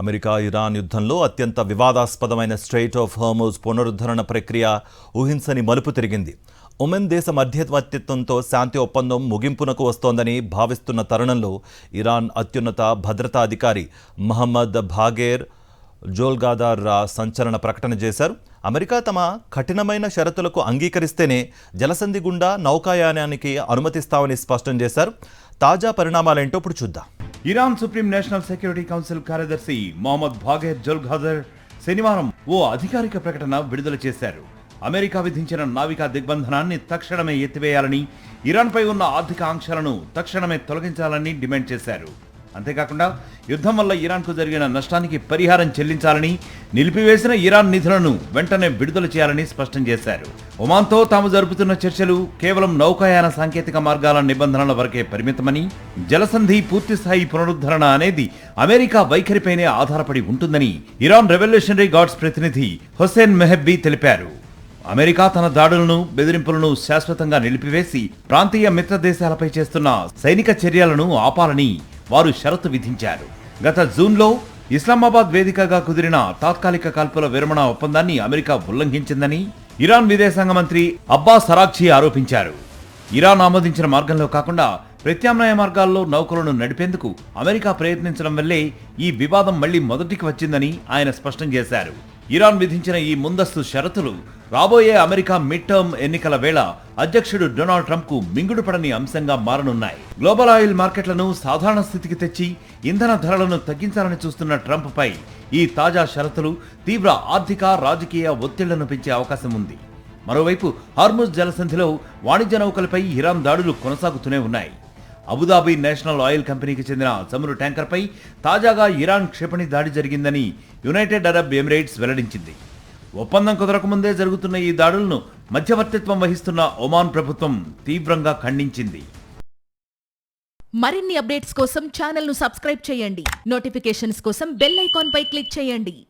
America Iran యుద్ధంలో అత్యంత వివాదాస్పదమైన స్ట్రెయిట్ ఆఫ్ హార్మోజ్ పునరుద్ధరణ ప్రక్రియ ఊహించని మలుపు తిరిగింది. ఒమన్ దేశ మధ్యవర్తిత్వంతో శాంతి ఒప్పందం ముగింపునకు వస్తోందని భావిస్తున్న తరుణంలో ఇరాన్ అత్యున్నత భద్రతా అధికారి మహమ్మద్ బాఘేర్ జోల్గాదార్ సంచలన ప్రకటన చేశారు. అమెరికా తమ కఠినమైన షరతులకు అంగీకరిస్తేనే జలసంధి గుండా నౌకాయానానికి అనుమతిస్తామని స్పష్టం చేశారు. తాజా పరిణామాలేంటో ఇప్పుడు చూద్దాం. Iran supreme national security council కార్యదర్శి మహమ్మద్ బాఘేర్ జోల్గాదార్ శనివారం ఓ అధికారిక ప్రకటన విడుదల చేశారు. అమెరికా విధించిన నావికా దిగ్బంధనాన్ని తక్షణమే ఎత్తివేయాలని, ఇరాన్పై ఉన్న ఆర్థిక ఆంక్షలను తక్షణమే తొలగించాలని డిమాండ్ చేశారు. అంతేకాకుండా యుద్ధం వల్ల ఇరాన్కు జరిగిన నష్టానికి పరిహారం చెల్లించాలని, నిలిపివేసిన ఇరాన్ నిధులను వెంటనే విడుదల చేయాలని స్పష్టం చేశారు. ఒమాన్తో తాము జరుపుతున్న చర్చలు కేవలం నౌకాయాన సాంకేతిక మార్గాల నిబంధనల వరకే పరిమితమని, జలసంధి పూర్తిస్థాయి పునరుద్ధరణ అనేది అమెరికా వైఖరిపైనే ఆధారపడి ఉంటుందని ఇరాన్ రెవల్యూషనరీ గార్డ్స్ ప్రతినిధి హుస్సేన్ మెహబ్బీ తెలిపారు. అమెరికా తన దాడులను, బెదిరింపులను శాశ్వతంగా నిలిపివేసి ప్రాంతీయ మిత్ర దేశాలపై చేస్తున్న సైనిక చర్యలను ఆపాలని వారు షరతు విధించారు. గత జూన్లో ఇస్లామాబాద్ వేదికగా కుదిరిన తాత్కాలిక కాల్పుల విరమణ ఒప్పందాన్ని అమెరికా ఉల్లంఘించిందని ఇరాన్ విదేశాంగ మంత్రి అబ్బాస్ అరాగ్చి ఆరోపించారు. ఇరాన్ ఆమోదించిన మార్గంలో కాకుండా ప్రత్యామ్నాయ మార్గాల్లో నౌకలను నడిపేందుకు అమెరికా ప్రయత్నించడం వల్లే ఈ వివాదం మళ్లీ మొదటికి వచ్చిందని ఆయన స్పష్టం చేశారు. ఇరాన్ విధించిన ఈ ముందస్తు షరతులు రాబోయే అమెరికా మిడ్ టర్మ్ ఎన్నికల వేళ అధ్యక్షుడు డొనాల్డ్ ట్రంప్ కు మింగుడు పడని అంశంగా మారనున్నాయి. గ్లోబల్ ఆయిల్ మార్కెట్లను సాధారణ స్థితికి తెచ్చి ఇంధన ధరలను తగ్గించాలని చూస్తున్న ట్రంప్ పై ఈ తాజా షరతులు తీవ్ర ఆర్థిక, రాజకీయ ఒత్తిళ్లను పెంచే అవకాశం ఉంది. మరోవైపు హార్ముజ్ జలసంధిలో వాణిజ్య నౌకలపై ఇరాన్ దాడులు కొనసాగుతూనే ఉన్నాయి. అబుదాబి నేషనల్ ఆయిల్ కంపెనీకి చెందిన చమురు ట్యాంకర్పై తాజాగా ఇరాన్ క్షిపణి దాడి జరిగిందని యునైటెడ్ అరబ్ ఎమిరేట్స్ వెల్లడించింది. ఒప్పందం కుదరకముందే జరుగుతున్న ఈ దాడులను మధ్యవర్తిత్వం వహిస్తున్న ఒమాన్ ప్రభుత్వం తీవ్రంగా ఖండించింది. మరిన్ని అప్డేట్స్ కోసం ఛానల్ ను సబ్స్క్రైబ్ చేయండి. నోటిఫికేషన్స్ కోసం బెల్ ఐకాన్ పై క్లిక్ చేయండి.